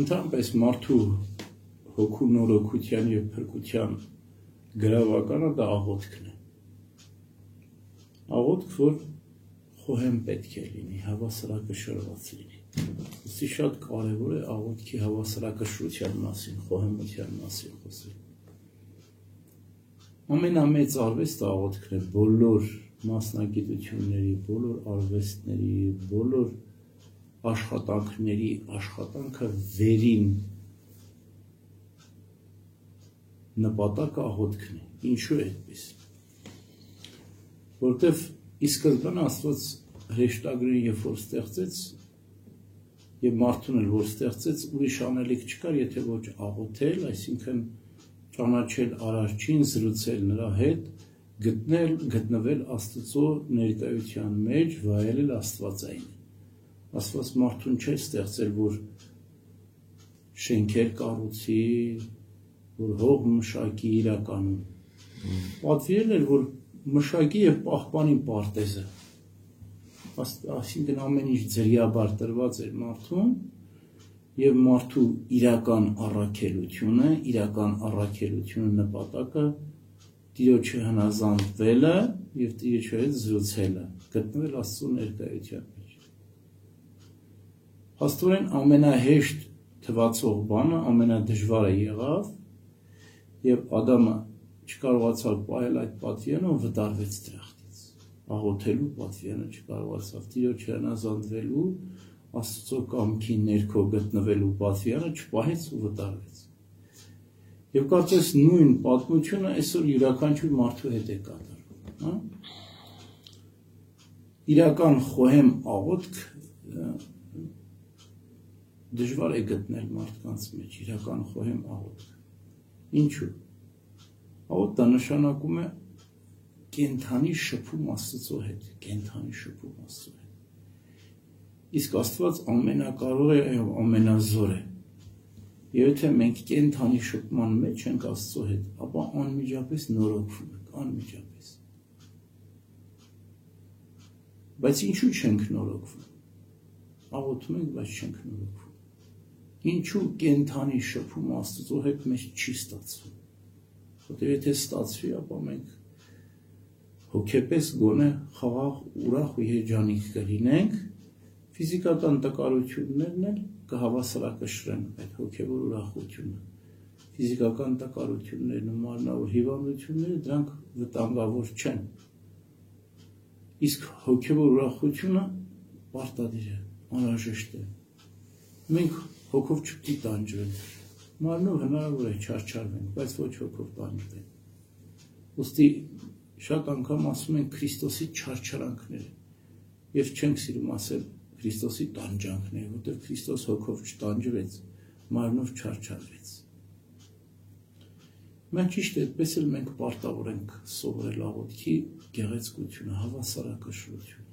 Ընդհանրապես մարդու հոգու նորոգության և փրկության գրավականը դա աղոթքն է։ Աղոթք, որ խոհեմ պետք է լինի, հավասարակշռված լինի։ Ուստի շատ կարևոր է աղոթքի հավասարակշռության մասին, խոհեմության մասին խոսել։ Ամենամեծ արվեստը աղոթքն է բոլոր մասնագիտությունների, բոլոր արվեստների, բոլոր աշխատանքների աշխատանքը վերին նպատակը աղոթքն է։ Ինչու է այդպես։ Որտեվ ի սկզբանե Աստված հրեշտակը երբ որ ստեղծեց եւ մարդուն էլ որ ստեղծեց, ուրիշ անելիք չկար, եթե ոչ աղոթել, այսինքն ճանաչել Արարչին, զրուցել նրա հետ, գտնվել Աստծո ներկայության մեջ, վայելել Աստվածային։ Աստված մարդուն չէր ստեղծել, որ շենքեր կառուցի, որ հող մշակի իրականում։ Պատվիրել էր, որ մշակի եւ պահպանի պարտեզը։ Այսինքն ամեն ինչ ձրիաբար տրված էր մարդուն եւ մարդու իրական առաքելությունը նպատակը Տիրոջը հնազանդվելը եւ Տիրոջի հետ զրուցելը, գտնվել Աստծո ներկայության մեջ։ Աստորեն ամենահեշտ թվացող բանը, ամենադժվարը եղավ եւ Ադամը չկարողացավ պահել այդ պատվիրանը ու վտարվեց դրախտից։ Աղոթելու պատվիրանը չկարողացավ, Տիրոջը հնազանդվելու, Աստծո կամքի ներքո գտնվելու պատվիրանը չպահեց ու վտարվեց։ Եվ կարծես նույն պատմությունը այսօր յուրաքանչյուր մարդու հետ է կատարվում, իրական խոհեմ աղոթք դժվար է գտնել մարդկանց մեջ, իրական խոհեմ աղոթք։ Ինչու՞։ Աղոթքը նշանակում է կենթանի շփում Աստծո հետ, կենթանի շփում Աստծո հետ։ Իսկ Աստված ամենակարող է եւ ամենազոր է։ Եվ եթե մենք կենթանի շփման մեջ ենք Աստծո հետ, ապա անմիջապես նորոգվում ենք, անմիջապես։ Բայց ինչու չենք նորոգվում։ Աղոթում ենք, բայց չենք նորոգվում։ Ինչու կենթանի շփում Աստծո հետ մեզ չի ստացվում։ Որտեղ եթե ստացվի, ապա մենք հոգեպես գոնե խաղաղ, ուրախ ու երջանիկ կլինենք, ֆիզիկական տկարություններն էլ կհավասարակշռեն այդ հոգևոր ուրախությունը։ Ֆիզիկական տկարություններն ու մարմնավոր հիվանդությունները դրանք վտանգավոր չեն։ Իսկ հոգևոր ուրախությունը պարտադիր է, անհրաժեշտ է։ Մենք հոգով չպետք է տանջվենք։ Մարմնով հնարավոր է չարչարվենք, բայց ոչ հոգով տանջվենք։ Ուստի շատ անգամ ասում են Քրիստոսի չարչարանքները եւ չենք սիրում ասել Քրիստոսի տանջանքները, որտեղ Քրիստոս հոգով չտանջվեց, մարմնով չարչարվեց։ Մենք ճիշտ է, այդպես էլ մենք պարտավոր ենք սովորել աղոթքի գեղեցկությունը, հավասարակշռությունը,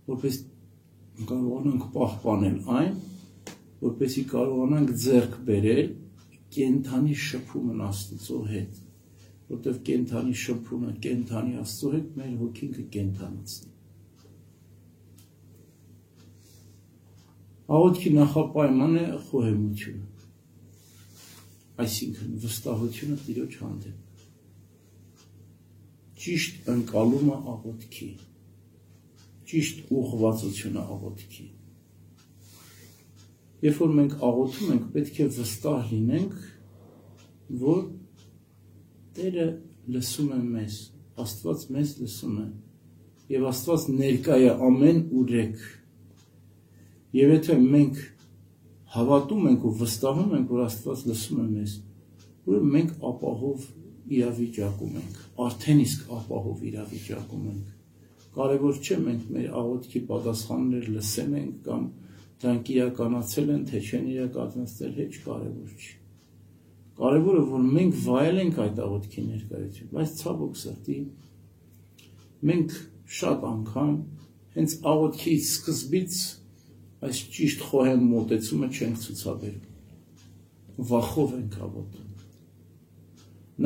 որպես կարողանանք պահպանել այն, որպեսզի կարողանանք ձեռք բերել կենթանի շփումն Աստծո հետ, որտեղ կենթանի շփումը, կենթանի Աստծո հետ մեր հոգին կկենթանացնի։ Աղոթքի նախապայման է խոհեմությունը, այսինքն վստահությունը Տիրոջ հանդեպ, ճիշտ ընկալումը աղոթքի, ճիշտ ուղղվածությունը աղոթքի։ Երբ որ մենք աղոթում ենք, պետք է վստահ լինենք, որ Տերը լսում է մեզ, Աստված մեզ լսում է, եւ Աստված ներկա է ամեն ուրեք։ Եվ եթե մենք հավատում ենք ու վստահում ենք, որ Աստված լսում է մեզ, ուրեմն մենք ապահով իրավիճակում ենք, արդեն իսկ ապահով իրավիճակում ենք։ Կարևոր չէ մենք մեր աղոթքի պատասխաններ լսել ենք կամ դրանք իրականացել են, թե չեն իրականացել, հեչ կարևոր չի։ Կարևորը, որ մենք վայելենք այդ աղոթքի ներկայություն, բայց ցավոք սրտի մենք շատ անգամ հենց աղոթքի սկզբից այս ճիշտ խոհեմ մոտեցումը չենք ցուցաբերում։ Վախով ենք աղոթում,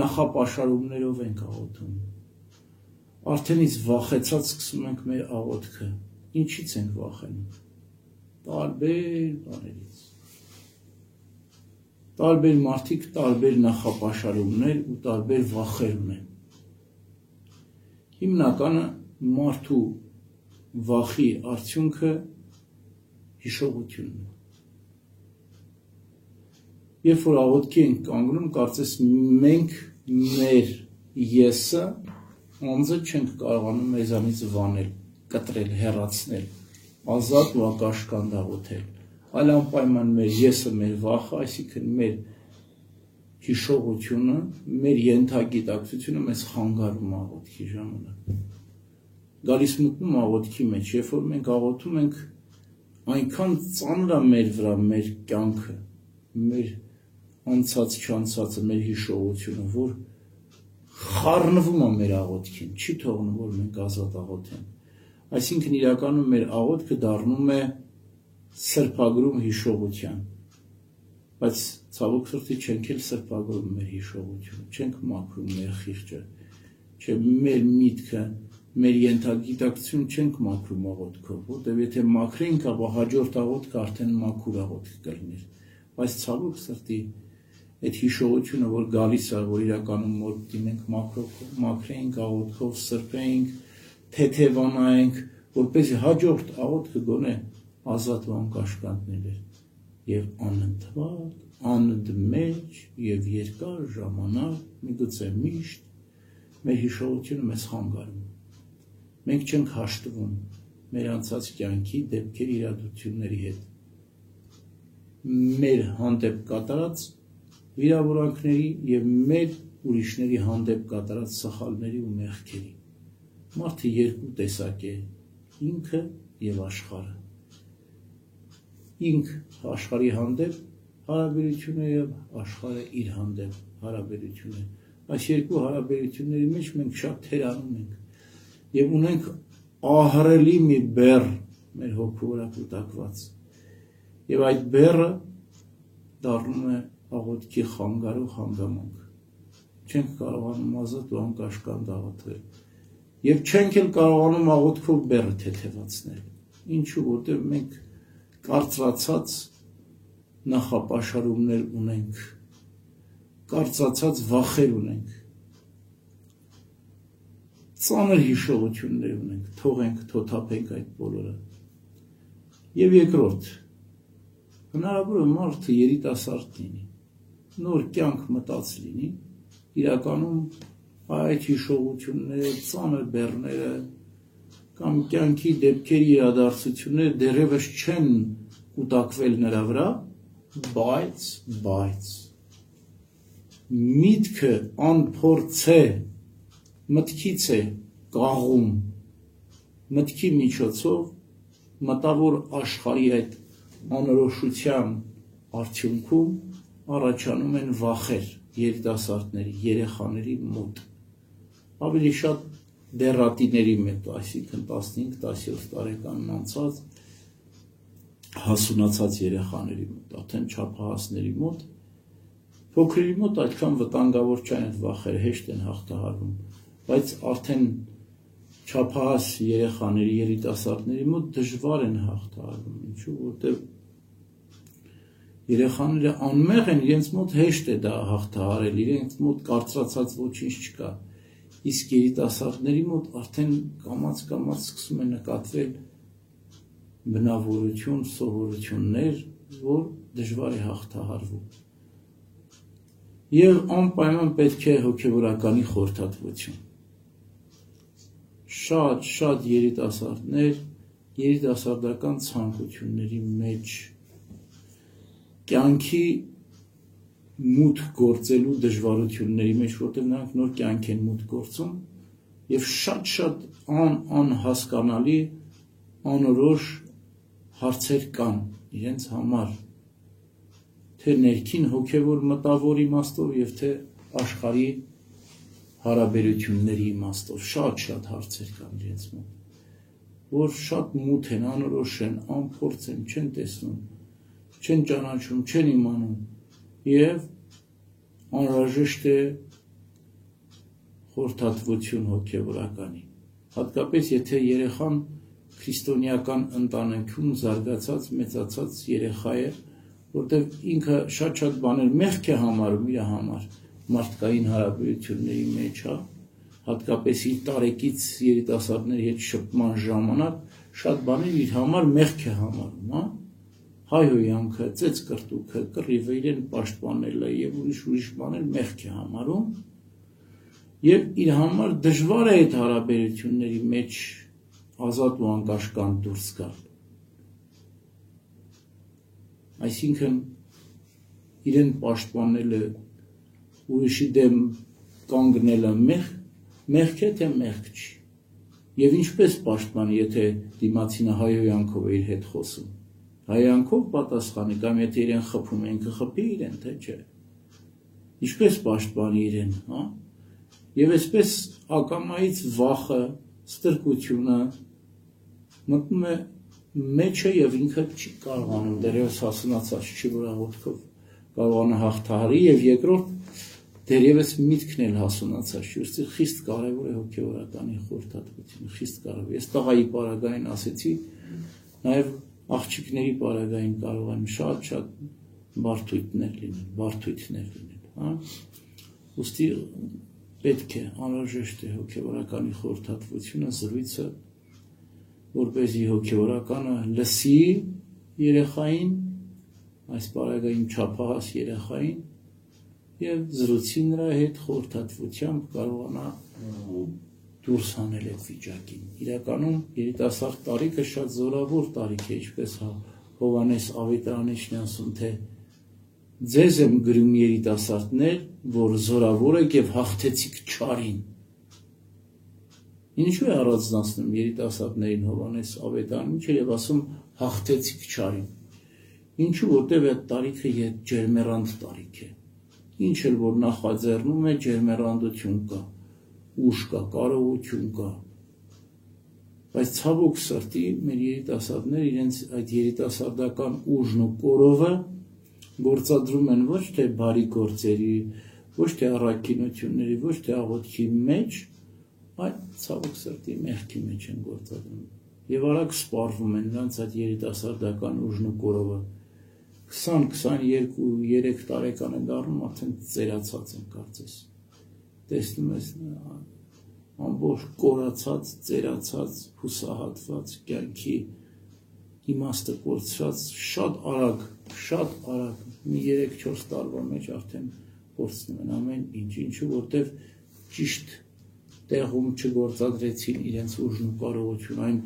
նախապաշարումներով ենք աղոթում, արդենից վախեցած սկսում ենք մեր աղոթքը։ Ինչից ենք վախենում։ Տարբեր բաներից։ տարբեր մարդիկ տարբեր նախապաշարումներ ու տարբեր վախեր ունեն։ Հիմնականը մարդու վախի արդյունքը հիշողությունն է։ Երբ որ աղոթքի ենք կանգնում, կարծես մենք մեր եսը անձը չենք կարողանում մեզանից վանել, կտրել, հեռացնել, ազատ ու ակաշկանդ աղոթել, այլ անպայման մեր եսը, մեր վախը, այսինքն մեր հիշողությունը, մեր ենթագիտակցությունը մեզ խանգարում աղոթքի ժամանակ։ Գալիս մտնում աղոթքի մեջ, երբ որ մենք աղոթում ենք, այնքան ծանր է մեր վրա մեր կյանքը, մեր անցած չանցածը, մեր հիշողությունը, որ խառնվում է մեր աղոթքին, չի թողնում, որ մենք ազատ աղոթենք։ Այսինքն իրականում մեր աղոթքը դառնում է սրբագրում հիշողության, բայց ցավոք սրտի չենք էլ սրբագրում մեր հիշողությունը, չենք մաքրում մեր խիղճը, չէ, մեր միտքը, մեր ենթագիտակցություն չենք մաքրում աղոթքով, որտեղ եթե մաքրենք, ապա հաջորդ աղոթքը արդեն մաքուր աղոթք կլիներ, բայց ցավոք սրտի այդ հիշողությունը, որ գալիս է, որ իրականում որ դիմենք մաքրենք աղոթքով, սրբենք, թեթևանայենք, որպեսզի հաջորդ աղոթքը գոնե ազատ ու անկաշկանդ լիներ եւ անընդհատ, անընդմեջ եւ երկար ժամանակ, միգուցե միշտ մեր հիշողությունը մեզ խանգարում։ Մենք չենք հաշտվում մեր անցած կյանքի դեպքերի իրադարձությունների հետ։ Մեր հանդեպ կատարած վիրավորանքների եւ մեր ուրիշների հանդեպ կատարած սխալների ու մեղքերի։ Մարդը երկու տեսակ է՝ ինքը եւ աշխարհը։ Ինք աշխարհի հանդեպ հարաբերությունը եւ աշխարհը իր հանդեպ հարաբերությունը։ Այս երկու հարաբերությունների մեջ մենք շատ թերանում ենք եւ ունենք ահռելի մի բեռ մեր հոգու վրա կուտակված։ Եվ այդ բեռը դառնում է աղոթքի խանգար ու հանգամանք։ Չենք կարողանում ազատ ու անկաշկանդ աղոթել։ Եվ չենք էլ կարողանում աղոթքով բեռը թեթևացնել։ Ինչու, որտեղ մենք կարծրացած նախապաշարումներ ունենք, կարծրացած վախեր ունենք, ծանր հիշողություններ ունենք, թողենք, թոթափենք այդ բոլորը։ Եվ երկրորդ, հնարավոր է մարդը երիտասարդ լինի, նոր կյանք մտած լինի, իրականում այդ հիշողությունները, ծանր բեռները կամ կյանքի դեպքերի իրադարձությունները դեռևս չեն կուտակվել նրա վրա, բայց միտքը անփորձ է, մտքից է կաղում, մտքի միջոցով մտավոր աշխարհի այդ անորոշության արդյունքում առաջանում են վախեր երիտասարդների, երեխաների մոտ, ավելի շատ դեռատիների մոտ, այսինքն 15-17 տարեկանն անցած հասունացած երեխաների մոտ, արդեն չափահասների մոտ, փոքրերի մոտ այդքան վտանգավոր չեն այդ վախերը, հեշտ են հաղթահարվում, բայց արդեն չափահաս երեխաների, երիտասարդների մոտ դժվար են հաղթահարվում, ինչու, որտեղ երեխաները անմեղ են, իրենց մոտ հեշտ է դա հաղթահարել, իրենց մոտ կարծրացած ոչինչ չկա, իսկ երիտասարդների մոտ արդեն կամաց սկսում է նկատվել բնավորություն, սովորություններ, որ դժվար է հաղթահարվում։ Եվ անպայման պետք է հոգևորականի խորհրդատվություն։ Շատ երիտասարդներ երիտասարդական ցանկությունների մեջ կյանքի մուտք գործելու դժվարությունների մեջ, որտեղ նրանք նոր կյանք են մուտք գործում եւ շատ անհասկանալի, անորոշ հարցեր կան իրենց համար, թե ներքին հոգևոր մտավոր իմաստով եւ թե աշխարհի հարաբերությունների իմաստով, շատ հարցեր կան իրենց մոտ, որ շատ մութ են, անորոշ են, անփորձ են, չեն տեսնում, չեն ճանաչում, չեն իմանում եւ անհրաժեշտ է խորհրդատվություն հոգևորականի, հատկապես եթե երեխան քրիստոնեական ընտանիքում զարգացած, մեծացած երեխա է, որտեղ ինքը շատ բաներ մեղք է համարում իր համար մարդկային հարաբերությունների մեջ, հա, հատկապես իր տարեկից երիտասարդների հետ շփման ժամանակ շատ բաներ իր համար մեղք է համարում, հա, հայհոյանքը, ծեծկռտուքը, կռիվը իրեն պաշտպանելը եւ ուրիշ բաներ մեղք է համարում եւ իր համար դժվար է այդ հարաբերությունների մեջ ազատ ու անկաշկանդ դուրս գալ։ Այսինքն իրեն պաշտպանելը ուրիշի դեմ կանգնելը մեղք է թե մեղք չի։ Եվ ինչպես պաշտպանի, եթե դիմացինը հայհոյանքով է իր հետ խոսում։ Հայհոյանքով պատասխանի, կամ եթե իրեն խփում է, ինքը խփի իրեն, թե չէ։ Ինչպես պաշտպանի իրեն, հա։ Եվ այսպես ակամայից վախը, ստրկությունը մտնում է մեջը եւ ինքը չի կարողանում դերևս հասունացած չի, որ աղոթքով կարողանա հաղթահարի եւ երկրորդ դերևս միտքն էլ հասունացած չի, ուստի խիստ կարեւոր է հոգեվորականի խորհրդատվությունը, խիստ կարեւոր։ Ես տղայի պարագային ասեցի, նաեւ աղջիկների պարագային կարող են շատ բարդույթներ լինել, հա։ Ուստի պետք է անհրաժեշտ է հոգեվորականի խորհրդատվությունը, զրույցը, որպեսզի հոգեվորականը լսի երեխային, այս պարագային չափահաս երեխային եւ զրուցի նրա հետ խորհրդատվությամբ կարողանա դուրս հանել այդ վիճակին։ Իրականում երիտասարդ տարիքը շատ զորավոր տարիք է, ինչպես Հովհաննես Ավետարանիչն ասում, թե ձեզ եմ գրում երիտասարդներ, որ զորավոր եք եւ հաղթեցիք չարին։ Ինչու է առանձնացնում երիտասարդներին Հովհաննես Ավետարանիչը եւ ասում հաղթեցիք չարին։ Ինչու, որտեղ այդ տարիքը ջերմեռանդ տարիք է։ Ինչ էլ որ նախաձեռնում է, ջերմեռանդություն կա, ուժ կա, կարողություն կա։ Բայց ցավոք սրտի մեր երիտասարդները իրենց այդ երիտասարդական ուժն ու կորովը գործադրում են ոչ թե բարի գործերի, ոչ թե առաքինությունների, ոչ թե աղոթքի մեջ, այլ ցավոք սրտի մեղքի մեջ են գործադրում։ Եվ արագ սպառվում են նրանց այդ երիտասարդական ուժն ու կորովը։ 20-22-3 տարեկան են դառնում, արդեն ծերացած են կարծես։ Տեսնում ես ամբողջ կորացած, ծերացած, հուսահատված, կյանքի իմաստը կորցրած, շատ արագ, մի 3-4 տարվա մեջ արդեն կորցնում են ամեն ինչ, ինչու որտև ճիշտ տեղում չգործադրեցին իրենց ուժն ու կարողություն, այն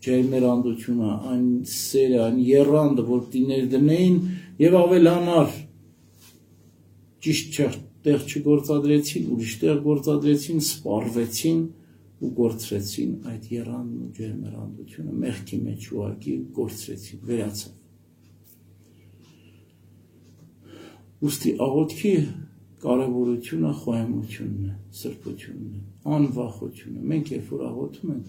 ջերմեռանդությունը, այն սերը, այն եռանդը, որ ներդնեին եւ ավելանար, ճիշտ տեղ չգործադրեցին, ուրիշ տեղ գործադրեցին, սպառվեցին ու կորցրեցին այդ եռանդն ու ջերմեռանդությունը, մեղքի մեջ ուղղակի կորցրեցին, վերացավ։ Ուստի աղոթքի կարևորությունը խոհեմությունն է, սրբությունն է, անվախությունը։ Մենք երբ որ աղոթում ենք,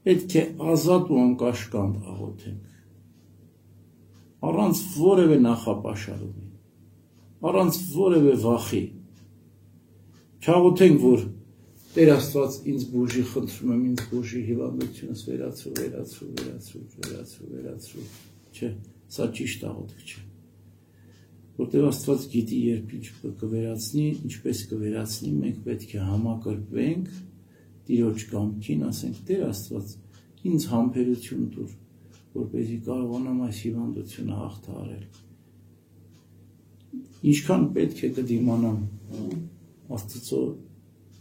պետք է ազատ ու անկաշկանդ աղոթենք, առանց որևէ նախապաշարումի, առանց որևէ վախի։ Չաղոթենք, որ Տեր Աստված ինձ բուժի, խնդրում եմ ինձ բուժի, հիվանդությունս վերացրու, չէ, սա ճիշտ աղոթք չէ։ Որտեղ Աստված գիտի երբ ինչ կվերացնի, ինչպես կվերացնի, մենք պետք է համակրվենք Տիրոջ կամքին, ասենք Տեր Աստված, ինձ համբերություն տուր, որպեսզի կարողանամ այս հիվանդությունը հաղթահարել։ Ինչքան պետք է կդիմանամ Աստծո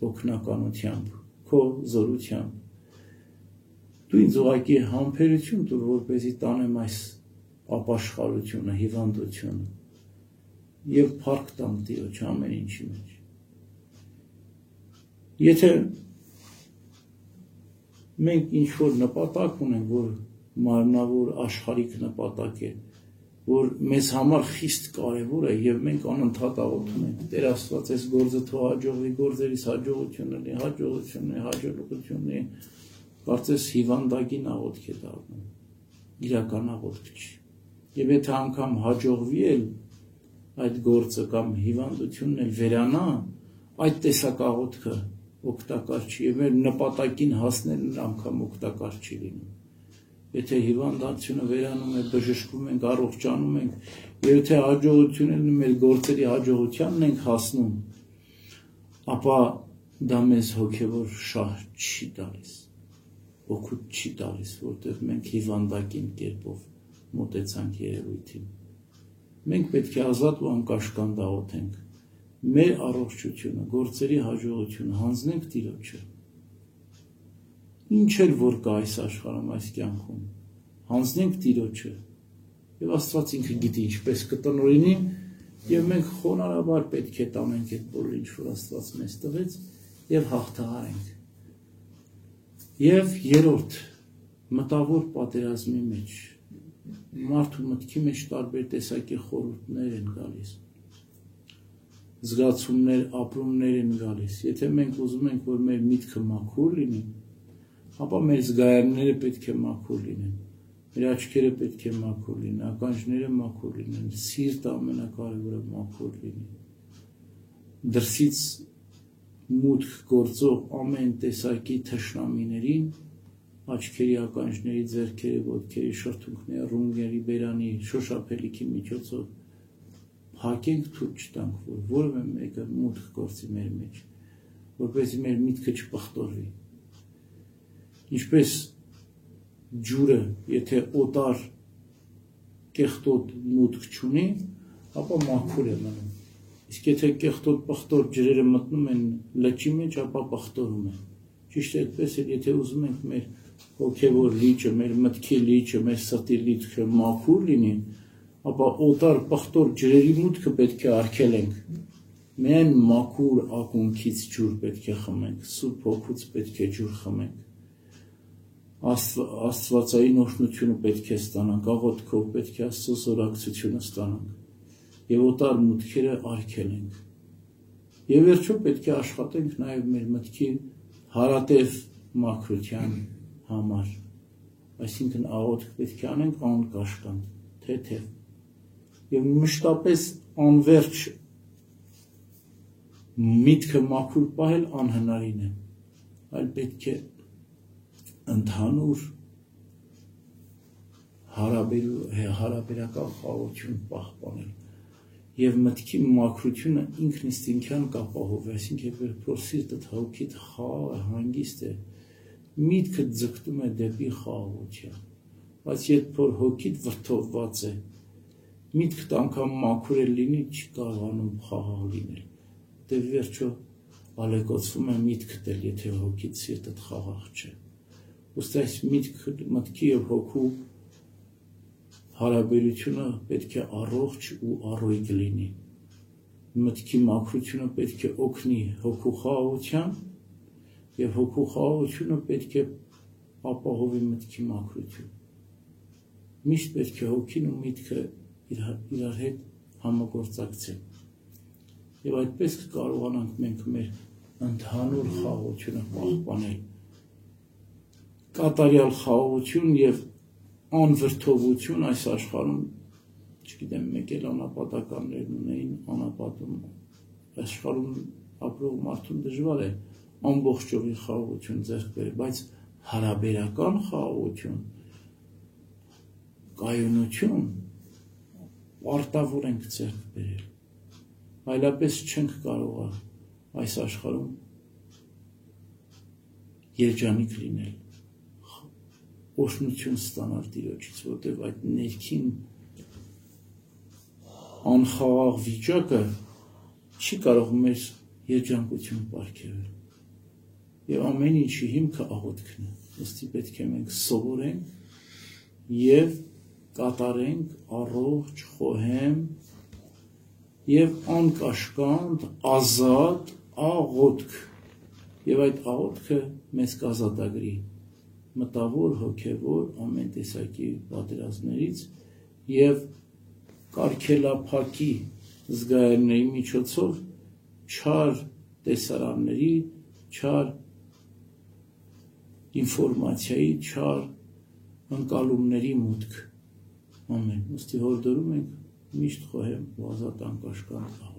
օգնականությամբ, քո զորությամբ։ Դու ինձ ուղղակի համբերություն տուր, որպեսզի տանեմ այս ապաշխարությունը, հիվանդությունը եւ փառք տամ Տիրոջ ամեն ինչի մեջ։ Եթե մենք ինչ-որ նպատակ ունենք, որ մարմնավոր աշխարհիկ նպատակ է, որ մեզ համար խիստ կարևոր է եւ մենք անընդհատ աղոթում ենք, Տեր Աստված, այս գործը թող հաջողվի, գործերիս հաջողություն ունի, կարծես հիվանդագին աղոթք է դառնում, իրական աղոթք չի։ Եվ եթե անգամ հաջողվի էլ այդ գործը կամ հիվանդությունն էլ վերանա, այդ տեսակ աղոթքը օգտակար չի եւ մեր նպատակին հասնելն անգամ օգտակար չի լինում։ եթե հիվանդությունը վերանում է, բժշկվում ենք, առողջանում ենք, եւ եթե հաջողությունն մեր գործերի հաջողությանն ենք հասնում, ապա դա մեզ հոգևոր շահ չի տալիս, օգուտ չի տալիս, որտեղ մենք հիվանդակին կերպով մոտեցանք երևույթին։ Մենք պետք է ազատ ու անկաշկանդ աղոթենք, մեր առողջությունը, գործերի հաջողությունը հանձնենք Տիրոջը։ Ինչ էլ որ կա այս աշխարհում, այս կյանքում, հանձնենք Տիրոջը, եւ Աստված ինքը գիտի ինչպես կտնօրինի, եւ մենք խոնարհաբար պետք է տանենք այդ բոլոր ինչ որ Աստված մեզ տվեց եւ հաղթահարենք։ Եվ երրորդ, մտավոր պատերազմի մեջ մարդու մտքի մեջ տարբեր տեսակի խորհուրդներ են գալիս, զգացումներ, ապրումներ են գալիս։ Եթե մենք ուզում ենք, որ մեր միտքը մաքուր լինի, ապա մեր զգայարանները պետք է մաքուր լինեն, մեր աչքերը պետք է մաքուր լինեն, ականջները մաքուր լինեն, սիրտը ամենակարևորը մաքուր լինի։ Դրսից մուտք գործող ամեն տեսակի թշնամիներին, աչքերի, ականջների, ձեռքերի, ոտքերի, շրթունքների, ռունգների, բերանի, շոշափելիքի միջոցով փակենք, թույլ չտանք, որ որևէ մեկը մուտք գործի մեր մեջ, որպեսզի մեր միտքը չպղտորվի։ Ինչպես ջուրը, եթե օտար կեղտոտ մուտք չունի, ապա մաքուր է մնում։ Իսկ եթե կեղտոտ պղտոր ջրերը մտնում են լճի մեջ, ապա պղտորում է։ Ճիշտ է այդպես էլ, եթե ուզում ենք մեր հոգևոր լիճը, մեր մտքի լիճը, մեր սրտի լիճը մաքուր լինի, ապա օտար պղտոր ջրերի մուտքը պետք է արգելենք։ Միայն մաքուր ակունքից ջուր պետք է խմենք, Սուրբ Հոգուց պետք է ջուր խմենք։ Աստվածային օրհնությունը պետք է ստանանք, աղոթքով պետք է Աստծո զորակցությունը ստանանք եւ օտար մուտքերը արգելենք։ Եվ վերջում պետք է աշխատենք նաեւ մեր մտքի հարատև մաքրության համար, այսինքն աղոթք պետք է անենք անկաշկանդ, թեթև եւ մշտապես անverջ միտքը մաքուր պահել անհնարին է, այլ պետք է ընդհանուր հարաբերական խաղաղություն պահպանել եւ մտքի մաքրությունը ինքն ինքնին կապահովի, այսինքն երբ որ սիրտդ հոգիդ խաղաղ է, հանգիստ է, միտքը ձգտում է դեպի խաղաղություն, բայց երբ որ հոգիդ վրդովված է, միտքդ անգամ մաքուր է լինի, չի կարողանում խաղաղ լինել, դե վերջո ալեկոծվում է միտքդ էլ, եթե հոգիդ սիրտդ խաղաղ չէ։ Ուստի այս մտքի եւ հոգու հարաբերությունը պետք է առողջ ու առույգ լինի։ Մտքի մաքրությունը պետք է օգնի հոգու խաղաղության եւ հոգու խաղաղությունը պետք է ապահովի մտքի մաքրություն։ Միշտ պետք է հոգին ու միտքը իրար հետ համագործակցեն։ Եվ այդպես կկարողանանք մենք մեր ընդհանուր խաղաղությունը պահպանել։ Կատարյալ խաղաղություն եւ անվրդովություն այս աշխարհում, չգիտեմ, մեկ էլ անապատականներն ունեին, անապատում աշխարհում ապրող մարդուն դժվար է ամբողջովին խաղաղություն ձեռք բերել, բայց հարաբերական խաղաղություն, կայունություն պարտավոր ենք ձեռք բերել, այլապես չենք կարող այս աշխարհում երջանիկ լինել, օրհնություն ստանալ Տիրոջից, որտեղ այդ ներքին անխաղաղ վիճակը չի կարող մեր երջանկություն պարգևել։ Եվ ամեն ինչի հիմքը աղոթքն է։ Ըստի պետք է մենք սովորենք եւ կատարենք առողջ, խոհեմ եւ անկաշկանդ, ազատ աղոթք։ Եվ այդ աղոթքը մեզ կազատագրի մտավոր, հոգևոր, ամեն տեսակի պատերազմներից եւ կարգելափակի զգայարանների միջոցով չար տեսարանների, չար ինֆորմացիայի, չար ընկալումների մուտք։ Ամեն։ Ուստի հորդորում ենք միշտ խոհեմ ու ազատ անկաշկանդ